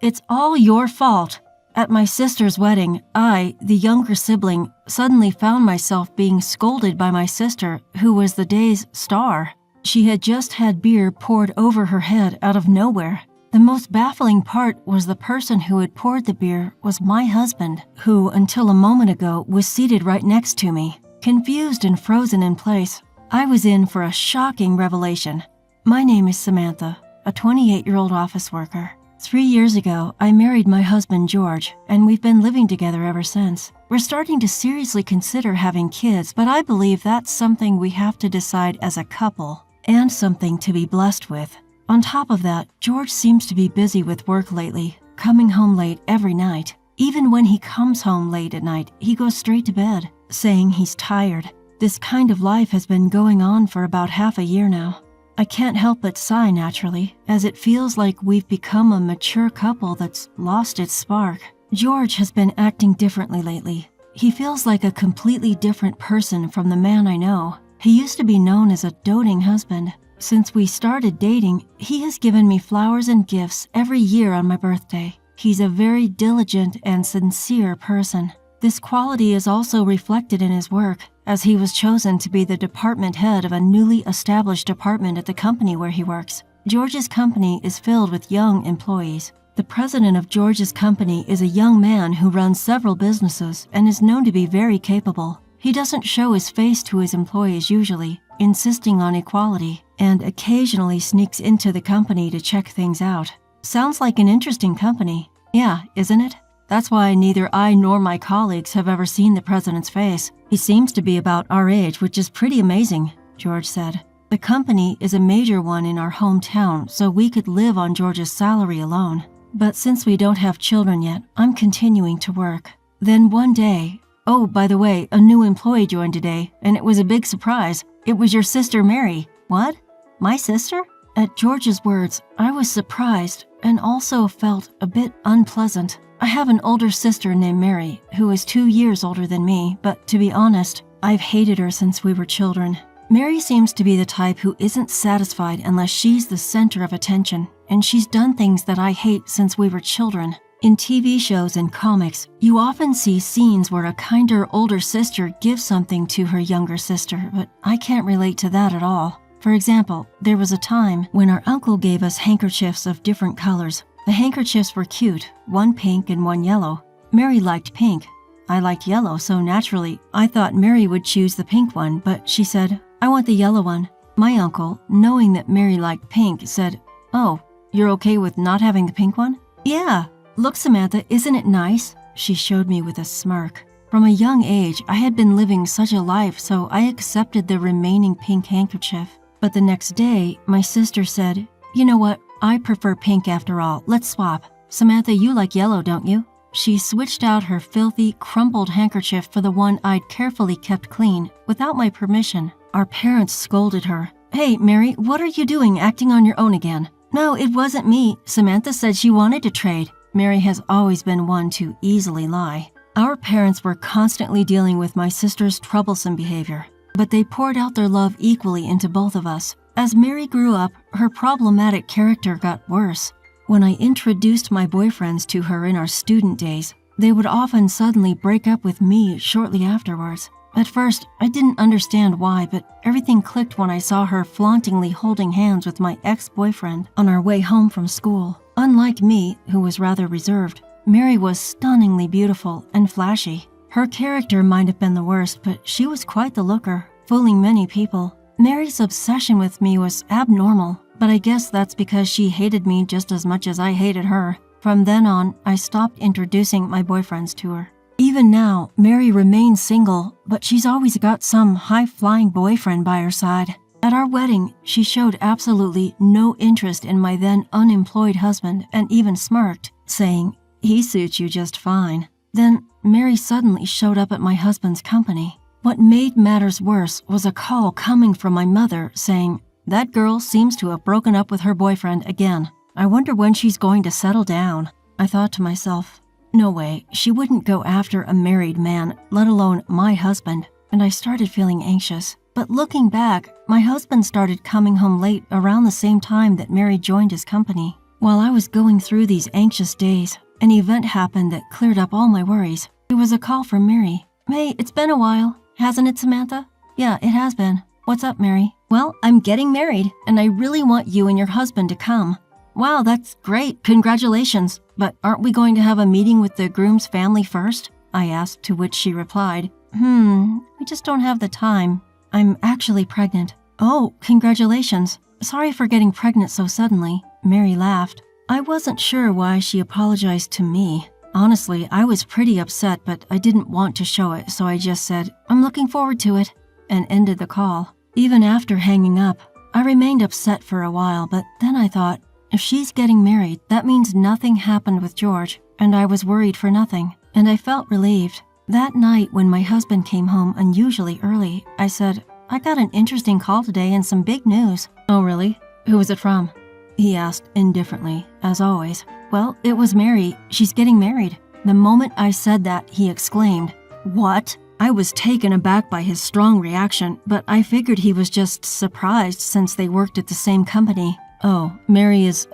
It's all your fault. At my sister's wedding, I, the younger sibling, suddenly found myself being scolded by my sister, who was the day's star. She had just had beer poured over her head out of nowhere. The most baffling part was the person who had poured the beer was my husband, who, until a moment ago, was seated right next to me. Confused and frozen in place, I was in for a shocking revelation. My name is Samantha, a 28-year-old office worker. 3 years ago, I married my husband George, and we've been living together ever since. We're starting to seriously consider having kids, but I believe that's something we have to decide as a couple, and something to be blessed with. On top of that, George seems to be busy with work lately, coming home late every night. Even when he comes home late at night, he goes straight to bed, saying he's tired. This kind of life has been going on for about half a year now. I can't help but sigh naturally, as it feels like we've become a mature couple that's lost its spark. George has been acting differently lately. He feels like a completely different person from the man I know. He used to be known as a doting husband. Since we started dating, he has given me flowers and gifts every year on my birthday. He's a very diligent and sincere person. This quality is also reflected in his work, as he was chosen to be the department head of a newly established department at the company where he works. George's company is filled with young employees. The president of George's company is a young man who runs several businesses and is known to be very capable. He doesn't show his face to his employees usually, insisting on equality, and occasionally sneaks into the company to check things out. Sounds like an interesting company. Yeah, isn't it? That's why neither I nor my colleagues have ever seen the president's face. He seems to be about our age, which is pretty amazing, George said. The company is a major one in our hometown, so we could live on George's salary alone. But since we don't have children yet, I'm continuing to work. Then one day, oh, by the way, a new employee joined today, and it was a big surprise. It was your sister, Mary. What? My sister? At George's words, I was surprised and also felt a bit unpleasant. I have an older sister named Mary, who is 2 years older than me, but to be honest, I've hated her since we were children. Mary seems to be the type who isn't satisfied unless she's the center of attention, and she's done things that I hate since we were children. In TV shows and comics, you often see scenes where a kinder older sister gives something to her younger sister, but I can't relate to that at all. For example, there was a time when our uncle gave us handkerchiefs of different colors. The handkerchiefs were cute, one pink and one yellow. Mary liked pink. I liked yellow, so naturally, I thought Mary would choose the pink one, but she said, I want the yellow one. My uncle, knowing that Mary liked pink, said, Oh, you're okay with not having the pink one? Yeah. Look, Samantha, isn't it nice? She showed me with a smirk. From a young age, I had been living such a life, so I accepted the remaining pink handkerchief. But the next day, my sister said, You know what? I prefer pink after all. Let's swap. Samantha, you like yellow, don't you? She switched out her filthy, crumpled handkerchief for the one I'd carefully kept clean, without my permission. Our parents scolded her. Hey, Mary, what are you doing acting on your own again? No, it wasn't me. Samantha said she wanted to trade. Mary has always been one to easily lie. Our parents were constantly dealing with my sister's troublesome behavior, but they poured out their love equally into both of us. As Mary grew up, her problematic character got worse. When I introduced my boyfriends to her in our student days, they would often suddenly break up with me shortly afterwards. At first, I didn't understand why, but everything clicked when I saw her flauntingly holding hands with my ex-boyfriend on our way home from school. Unlike me, who was rather reserved, Mary was stunningly beautiful and flashy. Her character might have been the worst, but she was quite the looker, fooling many people. Mary's obsession with me was abnormal, but I guess that's because she hated me just as much as I hated her. From then on, I stopped introducing my boyfriends to her. Even now, Mary remains single, but she's always got some high-flying boyfriend by her side. At our wedding, she showed absolutely no interest in my then unemployed husband and even smirked, saying, He suits you just fine. Then, Mary suddenly showed up at my husband's company. What made matters worse was a call coming from my mother saying, That girl seems to have broken up with her boyfriend again. I wonder when she's going to settle down. I thought to myself, no way, she wouldn't go after a married man, let alone my husband, and I started feeling anxious. But looking back, my husband started coming home late around the same time that Mary joined his company. While I was going through these anxious days, an event happened that cleared up all my worries. It was a call from Mary. Hey, it's been a while, hasn't it, Samantha? Yeah, it has been. What's up, Mary? Well, I'm getting married, and I really want you and your husband to come. Wow, that's great. Congratulations. But aren't we going to have a meeting with the groom's family first? I asked, to which she replied, we just don't have the time. I'm actually pregnant. Oh, congratulations. Sorry for getting pregnant so suddenly. Mary laughed. I wasn't sure why she apologized to me. Honestly, I was pretty upset, but I didn't want to show it, so I just said, I'm looking forward to it, and ended the call. Even after hanging up, I remained upset for a while, but then I thought, if she's getting married, that means nothing happened with George, and I was worried for nothing, and I felt relieved. That night, when my husband came home unusually early, I said, I got an interesting call today and some big news. Oh, really? Who was it from? He asked indifferently, as always. Well, it was Mary. She's getting married. The moment I said that, he exclaimed, What? I was taken aback by his strong reaction, but I figured he was just surprised since they worked at the same company. Oh, Mary is,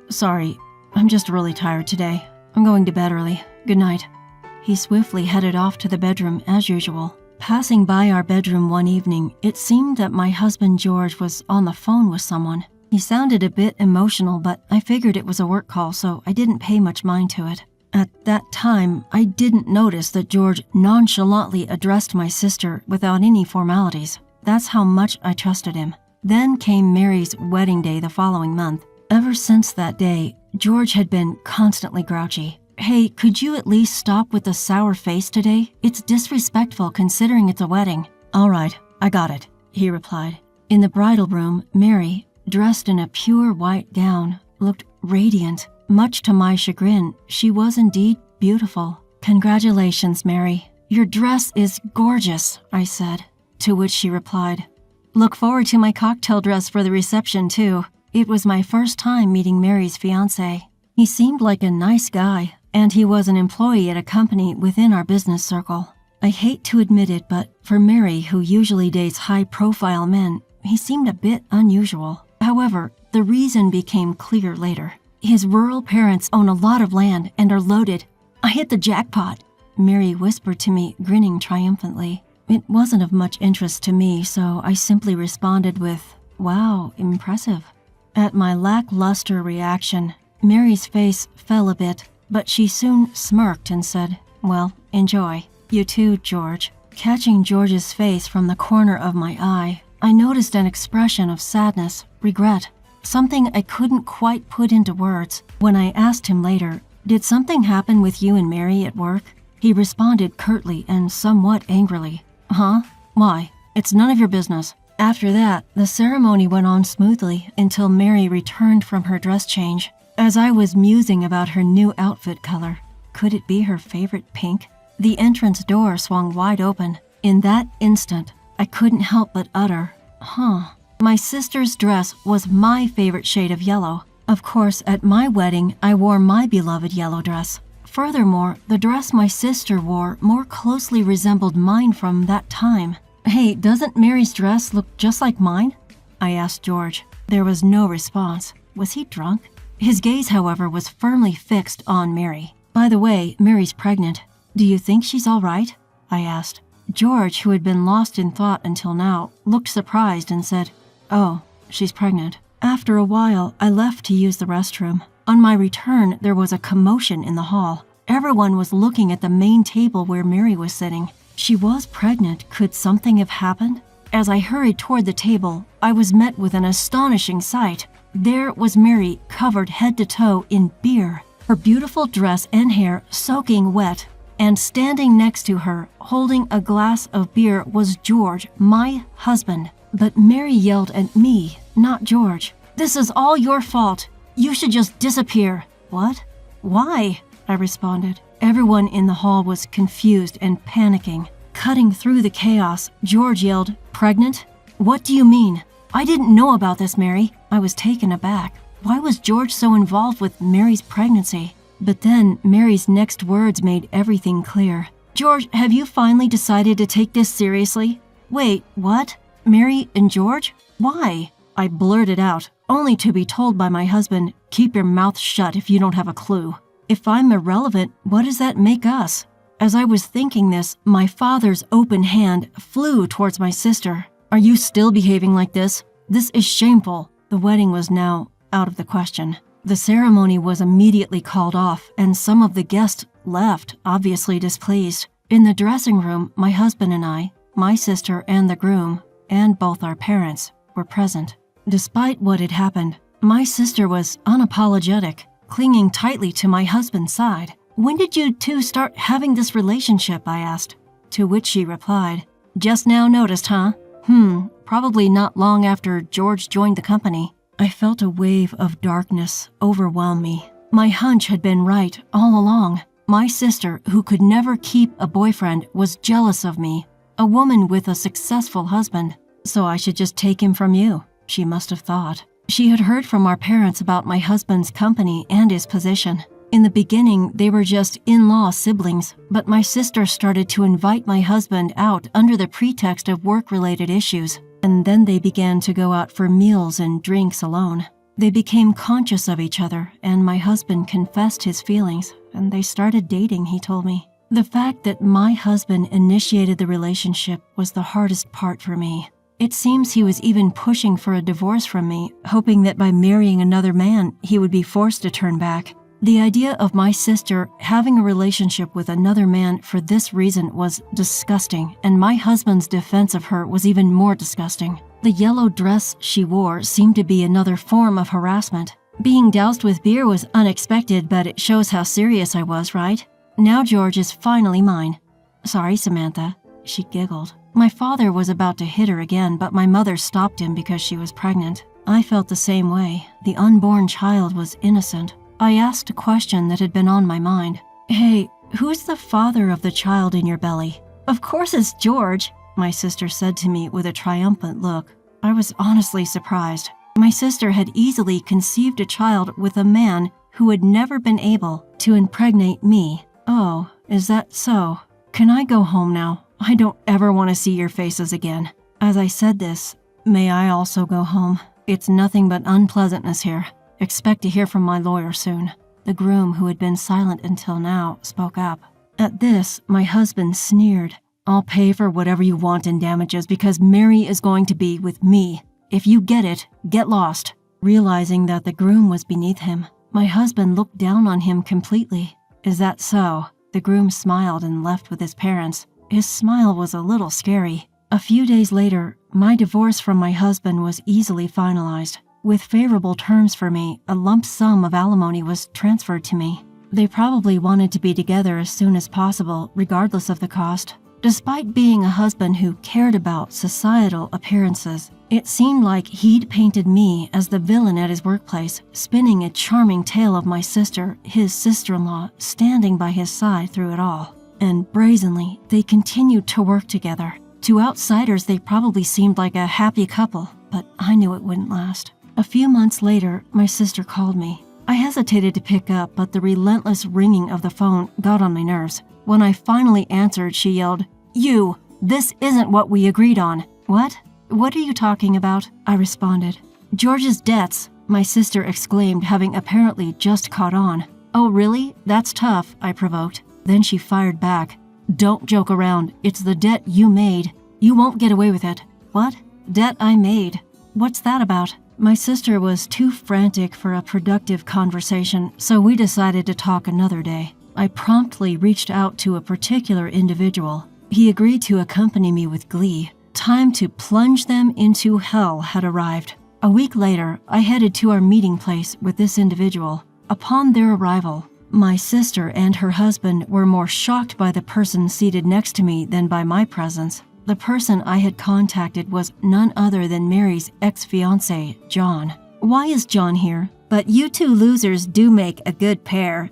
sorry. I'm just really tired today. I'm going to bed early. Good night. He swiftly headed off to the bedroom as usual. Passing by our bedroom one evening, it seemed that my husband George was on the phone with someone. He sounded a bit emotional, but I figured it was a work call, so I didn't pay much mind to it. At that time, I didn't notice that George nonchalantly addressed my sister without any formalities. That's how much I trusted him. Then came Mary's wedding day the following month. Ever since that day, George had been constantly grouchy. Hey, could you at least stop with the sour face today? It's disrespectful considering it's a wedding. All right, I got it, he replied. In the bridal room, Mary, dressed in a pure white gown, looked radiant. Much to my chagrin, she was indeed beautiful. Congratulations, Mary. Your dress is gorgeous, I said, to which she replied, Look forward to my cocktail dress for the reception, too. It was my first time meeting Mary's fiancé. He seemed like a nice guy, and he was an employee at a company within our business circle. I hate to admit it, but for Mary, who usually dates high-profile men, he seemed a bit unusual. However, the reason became clear later. His rural parents own a lot of land and are loaded. I hit the jackpot, Mary whispered to me, grinning triumphantly. It wasn't of much interest to me, so I simply responded with, Wow, impressive. At my lackluster reaction, Mary's face fell a bit, but she soon smirked and said, Well, enjoy. You too, George. Catching George's face from the corner of my eye, I noticed an expression of sadness, regret, something I couldn't quite put into words. When I asked him later, Did something happen with you and Mary at work? He responded curtly and somewhat angrily, Huh? Why? It's none of your business. After that, the ceremony went on smoothly until Mary returned from her dress change. As I was musing about her new outfit color, could it be her favorite pink? The entrance door swung wide open. In that instant, I couldn't help but utter, Huh. My sister's dress was my favorite shade of yellow. Of course, at my wedding, I wore my beloved yellow dress. Furthermore, the dress my sister wore more closely resembled mine from that time. Hey, doesn't Mary's dress look just like mine? I asked George. There was no response. Was he drunk? His gaze, however, was firmly fixed on Mary. By the way, Mary's pregnant. Do you think she's all right? I asked. George, who had been lost in thought until now, looked surprised and said, Oh, she's pregnant. After a while, I left to use the restroom. On my return, there was a commotion in the hall. Everyone was looking at the main table where Mary was sitting. She was pregnant. Could something have happened? As I hurried toward the table, I was met with an astonishing sight. There was Mary, covered head to toe in beer, her beautiful dress and hair soaking wet. And standing next to her, holding a glass of beer, was George, my husband. But Mary yelled at me, not George. This is all your fault. You should just disappear. What? Why? I responded. Everyone in the hall was confused and panicking. Cutting through the chaos, George yelled, Pregnant? What do you mean? I didn't know about this, Mary. I was taken aback. Why was George so involved with Mary's pregnancy? But then Mary's next words made everything clear. George, have you finally decided to take this seriously? Wait, what? Mary and George? Why? I blurted out, only to be told by my husband, "Keep your mouth shut if you don't have a clue." If I'm irrelevant, what does that make us? As I was thinking this, my father's open hand flew towards my sister. "Are you still behaving like this? This is shameful." The wedding was now out of the question. The ceremony was immediately called off, and some of the guests left, obviously displeased. In the dressing room, my husband and I, my sister and the groom, and both our parents, were present. Despite what had happened, my sister was unapologetic, clinging tightly to my husband's side. "When did you two start having this relationship?" I asked. To which she replied, "Just now noticed, huh? Probably not long after George joined the company." I felt a wave of darkness overwhelm me. My hunch had been right all along. My sister, who could never keep a boyfriend, was jealous of me, a woman with a successful husband. "So I should just take him from you," she must have thought. She had heard from our parents about my husband's company and his position. In the beginning, they were just in-law siblings, but my sister started to invite my husband out under the pretext of work-related issues, and then they began to go out for meals and drinks alone. They became conscious of each other, and my husband confessed his feelings, and they started dating, he told me. The fact that my husband initiated the relationship was the hardest part for me. It seems he was even pushing for a divorce from me, hoping that by marrying another man, he would be forced to turn back. The idea of my sister having a relationship with another man for this reason was disgusting, and my husband's defense of her was even more disgusting. The yellow dress she wore seemed to be another form of harassment. Being doused with beer was unexpected, but it shows how serious I was, right? Now George is finally mine. "Sorry, Samantha," she giggled. My father was about to hit her again, but my mother stopped him because she was pregnant. I felt the same way. The unborn child was innocent. I asked a question that had been on my mind. "Hey, who's the father of the child in your belly?" "Of course it's George," my sister said to me with a triumphant look. I was honestly surprised. My sister had easily conceived a child with a man who had never been able to impregnate me. "Oh, is that so? Can I go home now? I don't ever want to see your faces again." As I said this, "May I also go home? It's nothing but unpleasantness here. Expect to hear from my lawyer soon." The groom, who had been silent until now, spoke up. At this, my husband sneered. "I'll pay for whatever you want in damages because Mary is going to be with me. If you get it, get lost." Realizing that the groom was beneath him, my husband looked down on him completely. "Is that so?" The groom smiled and left with his parents. His smile was a little scary. A few days later, my divorce from my husband was easily finalized. With favorable terms for me, a lump sum of alimony was transferred to me. They probably wanted to be together as soon as possible, regardless of the cost. Despite being a husband who cared about societal appearances, it seemed like he'd painted me as the villain at his workplace, spinning a charming tale of my sister, his sister-in-law, standing by his side through it all. And brazenly, they continued to work together. To outsiders, they probably seemed like a happy couple, but I knew it wouldn't last. A few months later, my sister called me. I hesitated to pick up, but the relentless ringing of the phone got on my nerves. When I finally answered, she yelled, "You! This isn't what we agreed on." "What? What are you talking about?" I responded. "George's debts," my sister exclaimed, having apparently just caught on. "Oh, really? That's tough," I provoked. Then she fired back. "Don't joke around. It's the debt you made. You won't get away with it." "What? Debt I made? What's that about?" My sister was too frantic for a productive conversation, so we decided to talk another day. I promptly reached out to a particular individual. He agreed to accompany me with glee. Time to plunge them into hell had arrived. A week later, I headed to our meeting place with this individual. Upon their arrival, my sister and her husband were more shocked by the person seated next to me than by my presence. The person I had contacted was none other than Mary's ex-fiancé, John. "Why is John here?" "But you two losers do make a good pair."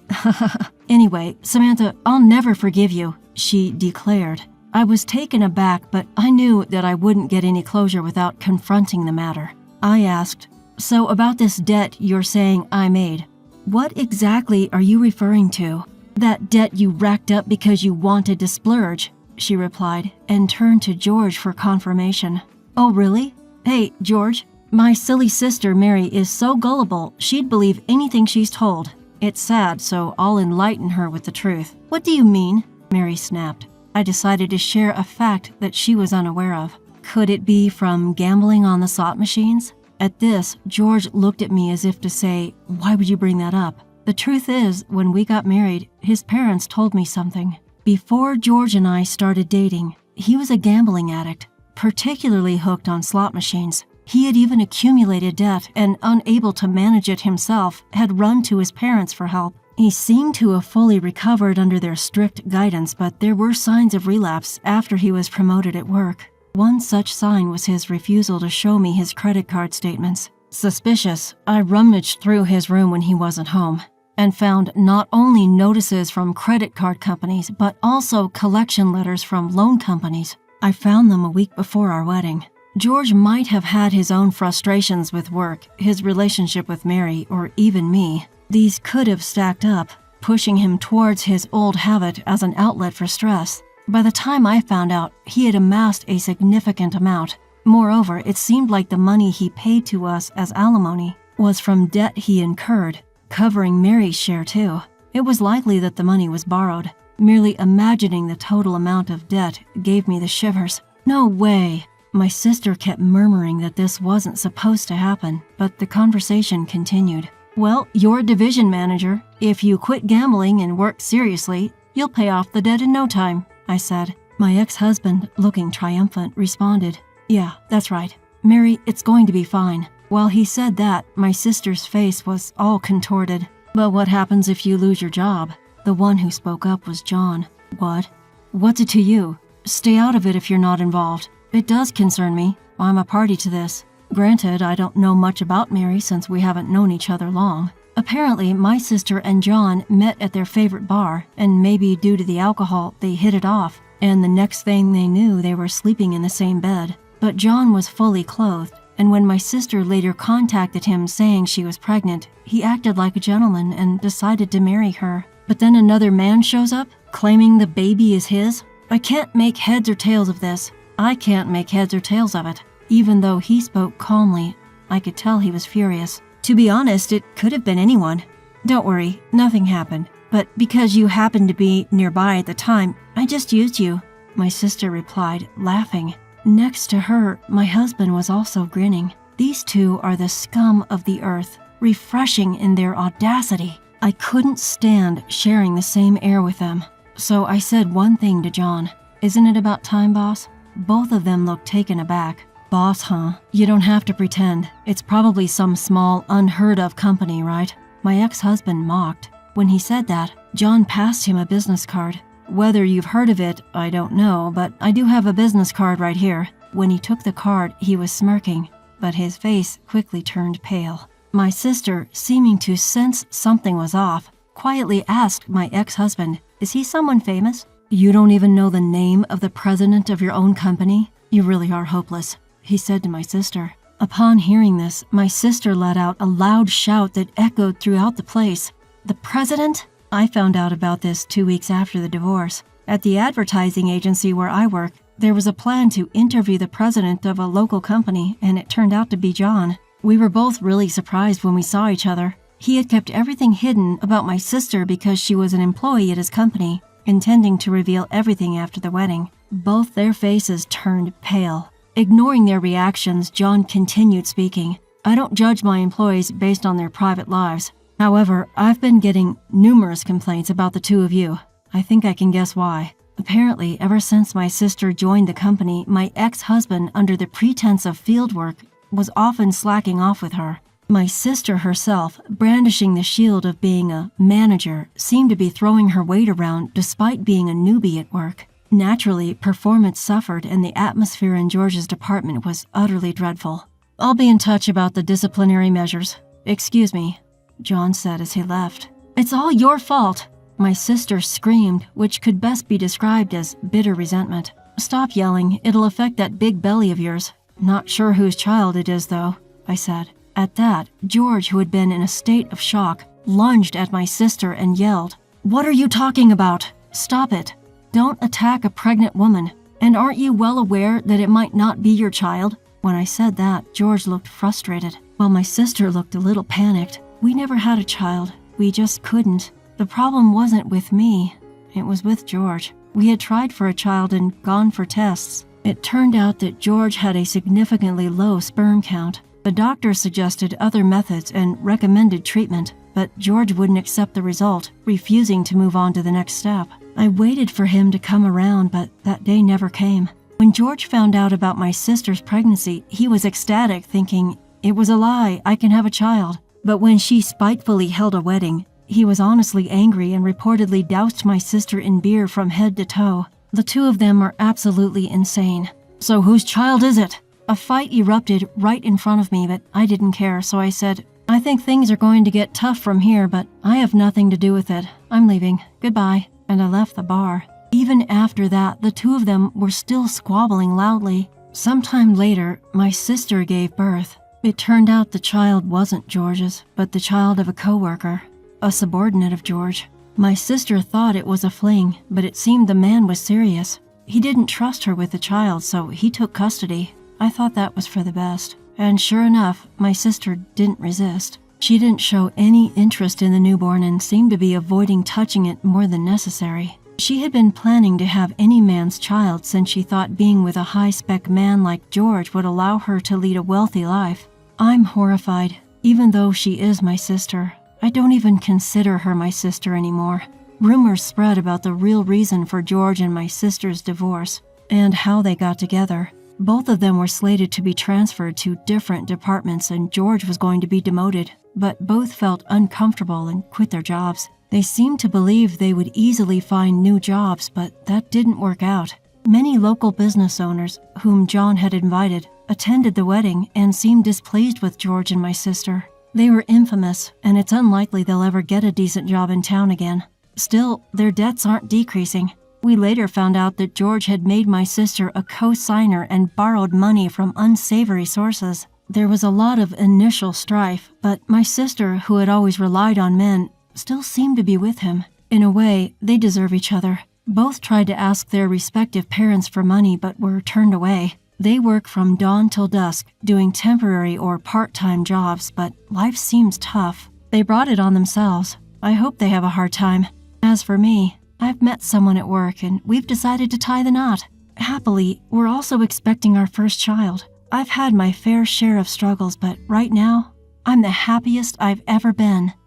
"Anyway, Samantha, I'll never forgive you," she declared. I was taken aback, but I knew that I wouldn't get any closure without confronting the matter. I asked, "So about this debt you're saying I made, what exactly are you referring to?" "That debt you racked up because you wanted to splurge," she replied, and turned to George for confirmation. "Oh, really? Hey, George, My silly sister Mary is so gullible, she'd believe anything she's told. It's sad, so I'll enlighten her with the truth." "What do you mean?" Mary snapped. I decided to share a fact that she was unaware of. Could it be from gambling on the slot machines? At this, George looked at me as if to say, "Why would you bring that up?" The truth is, when we got married, his parents told me something. Before George and I started dating, he was a gambling addict, particularly hooked on slot machines. He had even accumulated debt and, unable to manage it himself, had run to his parents for help. He seemed to have fully recovered under their strict guidance, but there were signs of relapse after he was promoted at work. One such sign was his refusal to show me his credit card statements. Suspicious, I rummaged through his room when he wasn't home and found not only notices from credit card companies, but also collection letters from loan companies. I found them a week before our wedding. George might have had his own frustrations with work, his relationship with Mary, or even me. These could have stacked up, pushing him towards his old habit as an outlet for stress. By the time I found out, he had amassed a significant amount. Moreover, it seemed like the money he paid to us as alimony was from debt he incurred, covering Mary's share too. It was likely that the money was borrowed. Merely imagining the total amount of debt gave me the shivers. No way! My sister kept murmuring that this wasn't supposed to happen, but the conversation continued. "Well, you're a division manager. If you quit gambling and work seriously, you'll pay off the debt in no time," I said. My ex-husband, looking triumphant, responded, "Yeah, that's right. Mary, it's going to be fine." While he said that, my sister's face was all contorted. "But what happens if you lose your job?" The one who spoke up was John. "What? What's it to you? Stay out of it if you're not involved. It does concern me. I'm a party to this. Granted, I don't know much about Mary since we haven't known each other long. Apparently, my sister and John met at their favorite bar, and maybe due to the alcohol, they hit it off, and the next thing they knew, they were sleeping in the same bed. But John was fully clothed, and when my sister later contacted him saying she was pregnant, he acted like a gentleman and decided to marry her. But then another man shows up, claiming the baby is his. I can't make heads or tails of this. I can't make heads or tails of it." Even though he spoke calmly, I could tell he was furious. "To be honest, it could have been anyone. Don't worry, nothing happened. But because you happened to be nearby at the time, I just used you," my sister replied, laughing. Next to her, my husband was also grinning. These two are the scum of the earth, refreshing in their audacity. I couldn't stand sharing the same air with them. So I said one thing to John. "Isn't it about time, boss?" Both of them looked taken aback. "Boss, huh? You don't have to pretend. It's probably some small, unheard-of company, right?" My ex-husband mocked. When he said that, John passed him a business card. "Whether you've heard of it, I don't know, but I do have a business card right here." When he took the card, he was smirking, but his face quickly turned pale. My sister, seeming to sense something was off, quietly asked my ex-husband, "Is he someone famous?" "You don't even know the name of the president of your own company? You really are hopeless," he said to my sister. Upon hearing this, my sister let out a loud shout that echoed throughout the place. "The president?" I found out about this 2 weeks after the divorce. At the advertising agency where I work, there was a plan to interview the president of a local company, and it turned out to be John. We were both really surprised when we saw each other. He had kept everything hidden about my sister because she was an employee at his company, intending to reveal everything after the wedding. Both their faces turned pale. Ignoring their reactions, John continued speaking. "I don't judge my employees based on their private lives. However, I've been getting numerous complaints about the two of you. I think I can guess why. Apparently, ever since my sister joined the company, my ex-husband, under the pretense of field work, was often slacking off with her. My sister herself, brandishing the shield of being a manager, seemed to be throwing her weight around despite being a newbie at work. Naturally, performance suffered and the atmosphere in George's department was utterly dreadful. I'll be in touch about the disciplinary measures. Excuse me," John said as he left. "It's all your fault," my sister screamed, which could best be described as bitter resentment. "Stop yelling, it'll affect that big belly of yours. Not sure whose child it is, though," I said. At that, George, who had been in a state of shock, lunged at my sister and yelled, "What are you talking about? Stop it. Don't attack a pregnant woman. And aren't you well aware that it might not be your child? When I said that, George looked frustrated, while my sister looked a little panicked. We never had a child. We just couldn't. The problem wasn't with me. It was with George. We had tried for a child and gone for tests. It turned out that George had a significantly low sperm count. The doctor suggested other methods and recommended treatment, but George wouldn't accept the result, refusing to move on to the next step. I waited for him to come around, but that day never came. When George found out about my sister's pregnancy, he was ecstatic, thinking, "It was a lie, I can have a child." But when she spitefully held a wedding, he was honestly angry and reportedly doused my sister in beer from head to toe. The two of them are absolutely insane. "So whose child is it?" A fight erupted right in front of me, but I didn't care, so I said, "I think things are going to get tough from here, but I have nothing to do with it. I'm leaving. Goodbye." And I left the bar. Even after that, the two of them were still squabbling loudly. Sometime later, my sister gave birth. It turned out the child wasn't George's, but the child of a coworker, a subordinate of George. My sister thought it was a fling, but it seemed the man was serious. He didn't trust her with the child, so he took custody. I thought that was for the best. And sure enough, my sister didn't resist. She didn't show any interest in the newborn and seemed to be avoiding touching it more than necessary. She had been planning to have any man's child since she thought being with a high-spec man like George would allow her to lead a wealthy life. I'm horrified. Even though she is my sister, I don't even consider her my sister anymore. Rumors spread about the real reason for George and my sister's divorce and how they got together. Both of them were slated to be transferred to different departments and George was going to be demoted, but both felt uncomfortable and quit their jobs. They seemed to believe they would easily find new jobs, but that didn't work out. Many local business owners, whom John had invited, attended the wedding and seemed displeased with George and my sister. They were infamous, and it's unlikely they'll ever get a decent job in town again. Still, their debts aren't decreasing. We later found out that George had made my sister a co-signer and borrowed money from unsavory sources. There was a lot of initial strife, but my sister, who had always relied on men, still seemed to be with him. In a way, they deserve each other. Both tried to ask their respective parents for money but were turned away. They work from dawn till dusk, doing temporary or part-time jobs, but life seems tough. They brought it on themselves. I hope they have a hard time. As for me, I've met someone at work and we've decided to tie the knot. Happily, we're also expecting our first child. I've had my fair share of struggles, but right now, I'm the happiest I've ever been.